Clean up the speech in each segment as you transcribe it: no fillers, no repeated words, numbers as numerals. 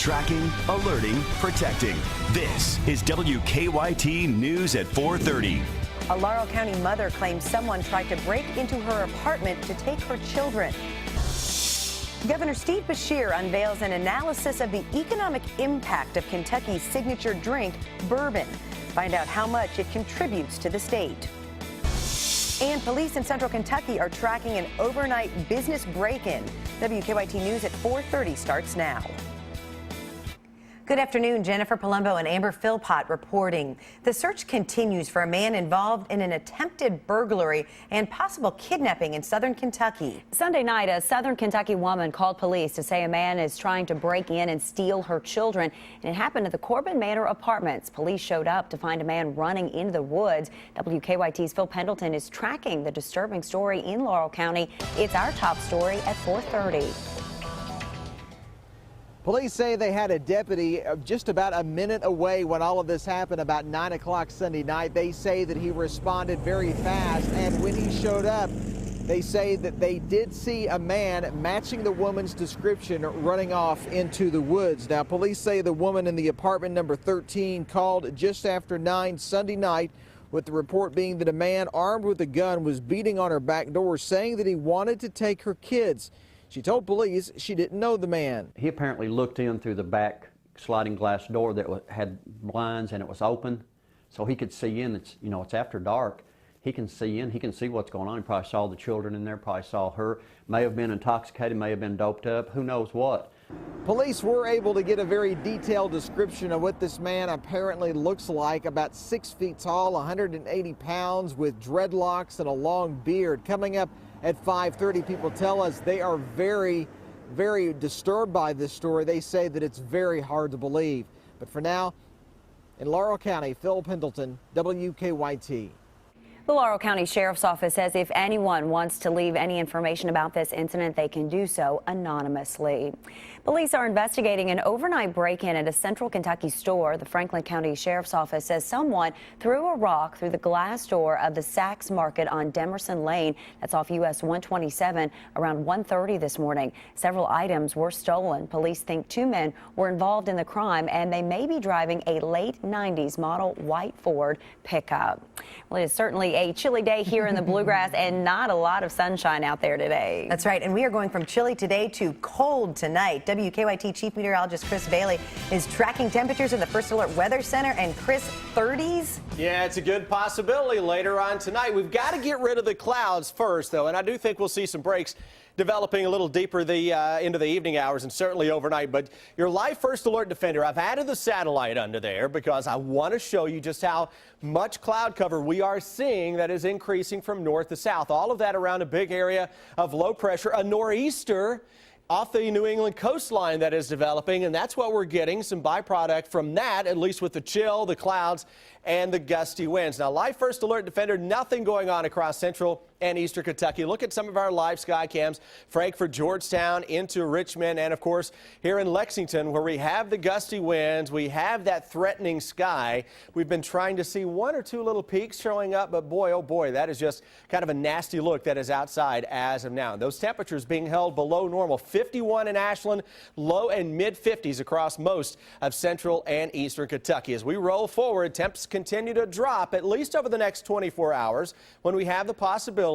Tracking, alerting, protecting. This is WKYT News at 4:30. A Laurel County mother claims someone tried to break into her apartment to take her children. Governor Steve Beshear unveils an analysis of the economic impact of Kentucky's signature drink, bourbon. Find out how much it contributes to the state. And police in central Kentucky are tracking an overnight business break-in. WKYT News at 4:30 starts now. Good afternoon. Jennifer Palumbo and Amber Philpott reporting. The search continues for a man involved in an attempted burglary and possible kidnapping in southern Kentucky. Sunday night, a southern Kentucky woman called police to say a man is trying to break in and steal her children. And it happened at the Corbin Manor Apartments. Police showed up to find a man running into the woods. WKYT's Phil Pendleton is tracking the disturbing story in Laurel County. It's our top story at 4:30. Police say they had a deputy just about a minute away when all of this happened, about 9 o'clock Sunday night. They say that he responded very fast, and when he showed up, they say that they did see a man matching the woman's description running off into the woods. Now, police say the woman in the apartment number 13 called just after 9 Sunday night, with the report being that a man armed with a gun was beating on her back door, saying that he wanted to take her kids. She told police she didn't know the man. He apparently looked in through the back sliding glass door that had blinds and it was open, so he could see in. It's, it's after dark. He can see in. He can see what's going on. He probably saw the children in there, probably saw her. May have been intoxicated, may have been doped up, who knows what. Police were able to get a very detailed description of what this man apparently looks like. About 6 feet tall, 180 pounds, with dreadlocks and a long beard. Coming up at 5:30, people tell us they are very, very disturbed by this story. They say that it's very hard to believe. But for now, in Laurel County, Phil Pendleton, WKYT. The Laurel County Sheriff's Office says if anyone wants to leave any information about this incident, they can do so anonymously. Police are investigating an overnight break-in at a central Kentucky store. The Franklin County Sheriff's Office says someone threw a rock through the glass door of the Saks Market on Demerson Lane. That's off US 127 around 1:30 this morning. Several items were stolen. Police think 2 men were involved in the crime, and they may be driving a late 90s model white Ford pickup. Well, it is certainly a chilly day here in the Bluegrass and not a lot of sunshine out there today. That's right, and we are going from chilly today to cold tonight. WKYT Chief Meteorologist Chris Bailey is tracking temperatures in the First Alert Weather Center, and Chris, 30s? Yeah, it's a good possibility later on tonight. We've got to get rid of the clouds first, though, and I do think we'll see some breaks developing a little deeper into the evening hours and certainly overnight. But your live First Alert Defender, I've added the satellite under there because I want to show you just how much cloud cover we are seeing that is increasing from north to south. All of that around a big area of low pressure, a nor'easter off the New England coastline that is developing, and that's what we're getting, some byproduct from that, at least with the chill, the clouds, and the gusty winds. Now, live First Alert Defender, nothing going on across central and eastern Kentucky. Look at some of our live sky cams, Frankfort, Georgetown, into Richmond, and of course here in Lexington, where we have the gusty winds, we have that threatening sky. We've been trying to see 1 or 2 little peaks showing up, but boy, oh boy, that is just kind of a nasty look that is outside as of now. Those temperatures being held below normal, 51 in Ashland, low and mid 50s across most of central and eastern Kentucky. As we roll forward, temps continue to drop at least over the next 24 hours when we have the possibility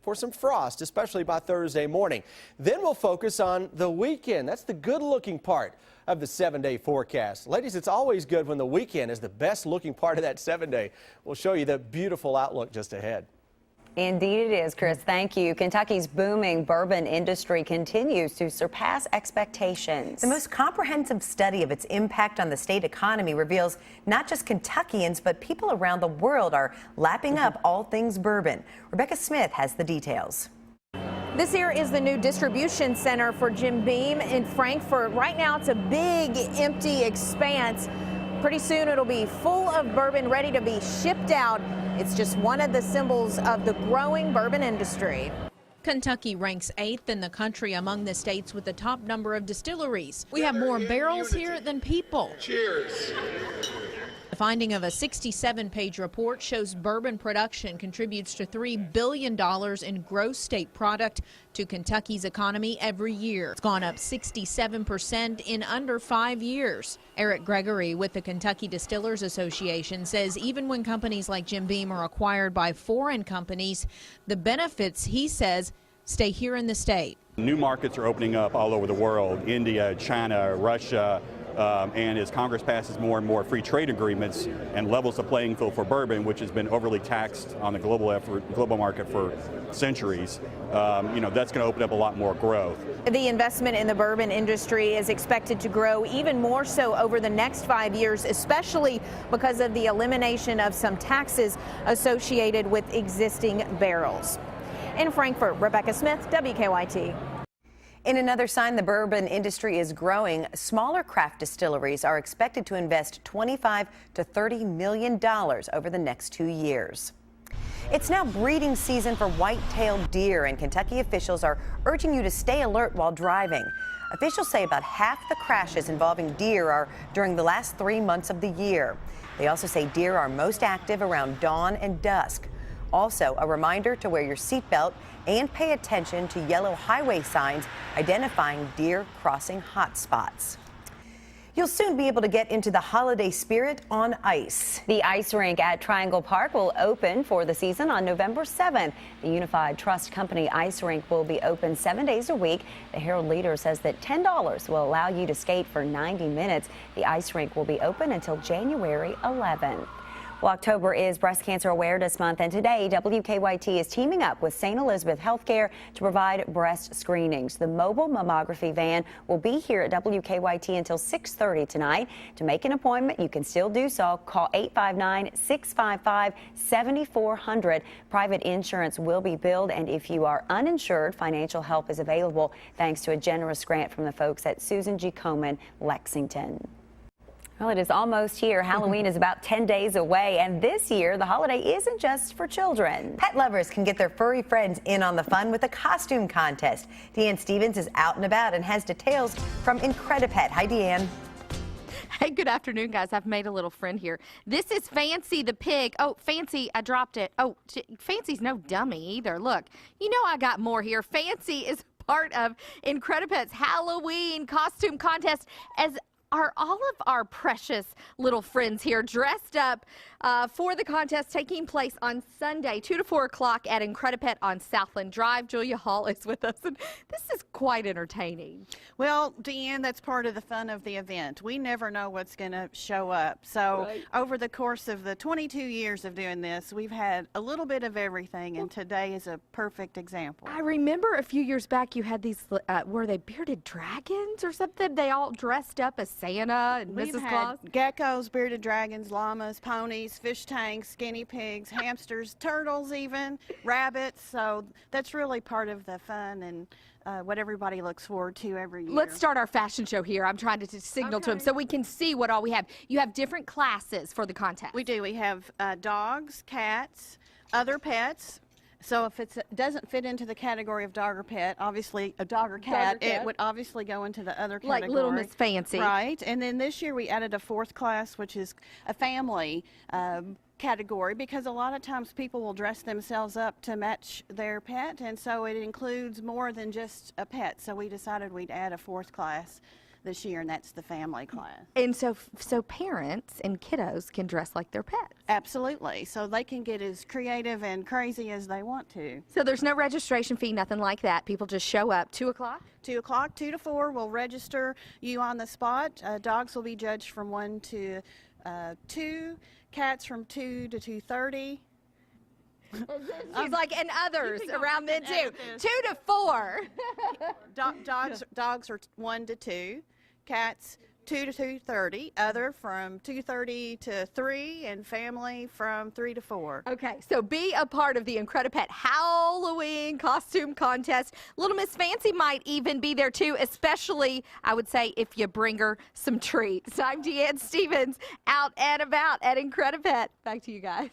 for some frost, especially by Thursday morning. Then we'll focus on the weekend. That's the good-looking part of the 7-day forecast. Ladies, it's always good when the weekend is the best-looking part of that 7-day. We'll show you the beautiful outlook just ahead. Indeed it is, Chris. Thank you. Kentucky's booming bourbon industry continues to surpass expectations. The most comprehensive study of its impact on the state economy reveals not just Kentuckians, but people around the world are lapping up all things bourbon. Rebecca Smith has the details. This here is the new distribution center for Jim Beam in Frankfort. Right now, it's a big, empty expanse. Pretty soon, it'll be full of bourbon ready to be shipped out. It's just one of the symbols of the growing bourbon industry. Kentucky ranks 8th in the country among the states with the top number of distilleries. We have more barrels here than people. Cheers. The finding of a 67-page report shows bourbon production contributes to $3 billion in gross state product to Kentucky's economy every year. It's gone up 67% in under 5 years. Eric Gregory with the Kentucky Distillers Association says even when companies like Jim Beam are acquired by foreign companies, the benefits, he says, stay here in the state. New markets are opening up all over the world, India, China, Russia, and as Congress passes more and more free trade agreements and levels the playing field for bourbon, which has been overly taxed on the global market for centuries, that's going to open up a lot more growth. The investment in the bourbon industry is expected to grow even more so over the next 5 years, especially because of the elimination of some taxes associated with existing barrels. In Frankfort, Rebecca Smith, WKYT. In another sign the bourbon industry is growing, smaller craft distilleries are expected to invest $25 to $30 million over the next 2 years. It's now breeding season for white-tailed deer, and Kentucky officials are urging you to stay alert while driving. Officials say about half the crashes involving deer are during the last 3 months of the year. They also say deer are most active around dawn and dusk. Also, a reminder to wear your seatbelt and pay attention to yellow highway signs identifying deer crossing hotspots. You'll soon be able to get into the holiday spirit on ice. The ice rink at Triangle Park will open for the season on November 7th. The Unified Trust Company ice rink will be open 7 days a week. The Herald Leader says that $10 will allow you to skate for 90 minutes. The ice rink will be open until January 11th. Well, October is Breast Cancer Awareness Month, and today WKYT is teaming up with St. Elizabeth Healthcare to provide breast screenings. The mobile mammography van will be here at WKYT until 6:30 tonight. To make an appointment, you can still do so. Call 859-655-7400. Private insurance will be billed, and if you are uninsured, financial help is available thanks to a generous grant from the folks at Susan G. Komen, Lexington. Well, it is almost here. Halloween is about 10 days away, and this year the holiday isn't just for children. Pet lovers can get their furry friends in on the fun with a costume contest. Deanne Stevens is out and about and has details from Incredipet. Hi, Deanne. Hey, good afternoon, guys. I've made a little friend here. This is Fancy the pig. Oh, Fancy, I dropped it. Oh, Fancy's no dummy either. Look, you know I got more here. Fancy is part of Incredipet's Halloween costume contest, as are all of our precious little friends here dressed up for the contest taking place on Sunday, 2 to 4 o'clock at Incredipet on Southland Drive. Julia Hall is with us, and this is quite entertaining. Well, Deanne, that's part of the fun of the event. We never know what's going to show up. So over the course of the 22 years of doing this, we've had a little bit of everything, and today is a perfect example. I remember a few years back you had these, were they bearded dragons or something? They all dressed up as Santa and We've Mrs. had Claus. geckos, bearded dragons, llamas, ponies, fish tanks, guinea pigs, hamsters, turtles even, rabbits. So that's really part of the fun and what everybody looks forward to every year. Let's start our fashion show here. I'm trying to signal to them so we can see what all we have. You have different classes for the contest. We do. We have dogs, cats, other pets. So if it doesn't fit into the category of dog or pet, obviously a dog or cat, it would obviously go into the other category. Like Little Miss Fancy. Right. And then this year we added a fourth class, which is a family category, because a lot of times people will dress themselves up to match their pet, and so it includes more than just a pet. So we decided we'd add a fourth class this year, and that's the family class. And so parents and kiddos can dress like their pets. Absolutely. So they can get as creative and crazy as they want to. So there's no registration fee, nothing like that. People just show up. 2 o'clock? 2 o'clock, 2 to 4. We'll register you on the spot. Dogs will be judged from 1 to 2. Cats from 2 to 2:30. She's like, and others around then too. 2 to 4. Dogs are 1 to 2. Cats 2 to 2:30. Other from 2:30 to 3, and family from 3 to 4. Okay, so be a part of the Incredipet Halloween costume contest. Little Miss Fancy might even be there too, especially, I would say, if you bring her some treats. I'm Deanne Stevens, out and about at Incredipet. Back to you guys.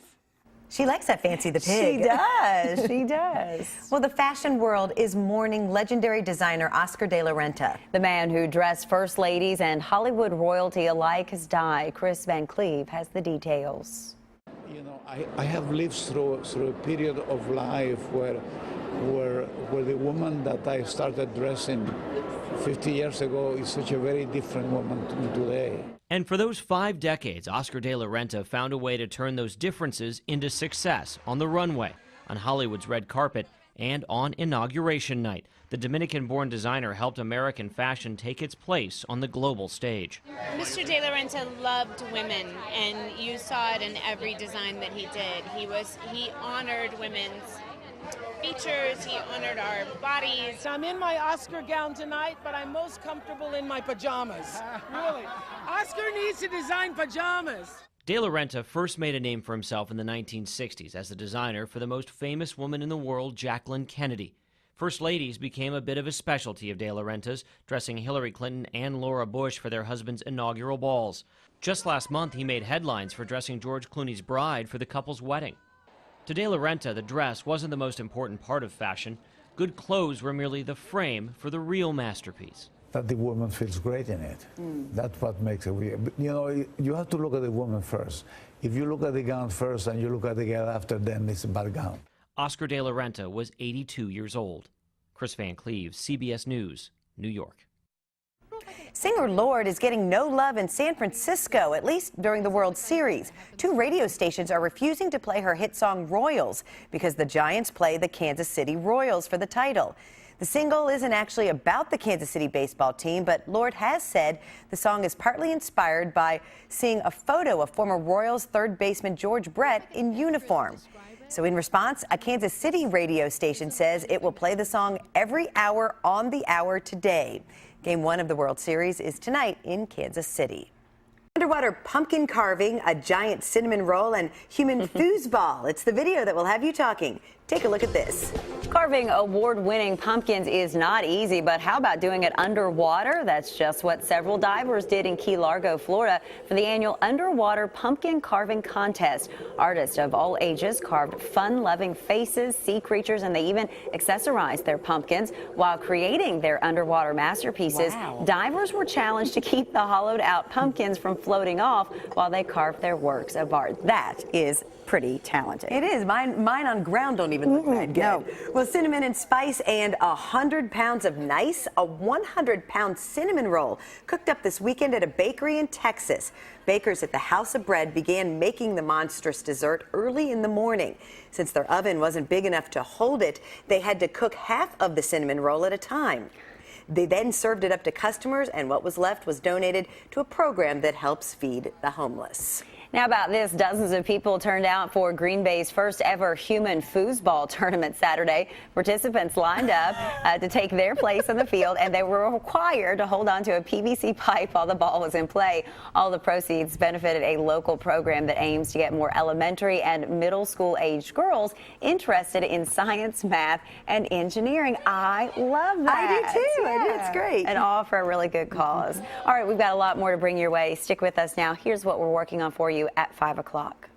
She likes that Fancy the Pig. She does. She does. Well, the fashion world is mourning legendary designer Oscar de la Renta. The man who dressed first ladies and Hollywood royalty alike has died. Chris Van Cleve has the details. You know, I have lived through a period of life where the woman that I started dressing 50 years ago is such a very different woman to me today. And for those 5 decades, Oscar de la Renta found a way to turn those differences into success on the runway, on Hollywood's red carpet, and on Inauguration Night. The Dominican-born designer helped American fashion take its place on the global stage. Mr. de la Renta loved women, and you saw it in every design that he did. He honored women's features, he honored our bodies. I'm in my Oscar gown tonight, but I'm most comfortable in my pajamas. Really. Oscar needs to design pajamas. De la Renta first made a name for himself in the 1960s as the designer for the most famous woman in the world, Jacqueline Kennedy. First ladies became a bit of a specialty of de la Renta's, dressing Hillary Clinton and Laura Bush for their husbands' inaugural balls. Just last month, he made headlines for dressing George Clooney's bride for the couple's wedding. To de la Renta, the dress wasn't the most important part of fashion. Good clothes were merely the frame for the real masterpiece. That the woman feels great in it. That's what makes it weird. You know, you have to look at the woman first. If you look at the gown first and you look at the gown after, then it's a bad gown. Oscar de la Renta was 82 years old. Chris Van Cleve, CBS News, New York. Singer Lorde is getting no love in San Francisco, at least during the World Series. 2 radio stations are refusing to play her hit song Royals because the Giants play the Kansas City Royals for the title. The single isn't actually about the Kansas City baseball team, but Lorde has said the song is partly inspired by seeing a photo of former Royals third baseman George Brett in uniform. So in response, a Kansas City radio station says it will play the song every hour on the hour today. Game 1 of the World Series is tonight in Kansas City. Underwater pumpkin carving, a giant cinnamon roll, and human foosball. It's the video that will have you talking. Take a look at this. Carving award-winning pumpkins is not easy, but how about doing it underwater? That's just what several divers did in Key Largo, Florida, for the annual Underwater Pumpkin Carving Contest. Artists of all ages carved fun-loving faces, sea creatures, and they even accessorized their pumpkins. While creating their underwater masterpieces, divers were challenged to keep the hollowed-out pumpkins from floating off while they carved their works of art. That is pretty talented. It is. Mine on ground don't even look that good. No. Well, cinnamon and spice and 100 pounds of nice, a 100-pound cinnamon roll cooked up this weekend at a bakery in Texas. Bakers at the House of Bread began making the monstrous dessert early in the morning. Since their oven wasn't big enough to hold it, they had to cook half of the cinnamon roll at a time. They then served it up to customers, and what was left was donated to a program that helps feed the homeless. Now about this, dozens of people turned out for Green Bay's first ever human foosball tournament Saturday. Participants lined up to take their place on the field, and they were required to hold on to a PVC pipe while the ball was in play. All the proceeds benefited a local program that aims to get more elementary and middle school aged girls interested in science, math, and engineering. I love that. I do too. Yeah. It's great. And all for a really good cause. All right, we've got a lot more to bring your way. Stick with us now. Here's what we're working on for you at 5 o'clock.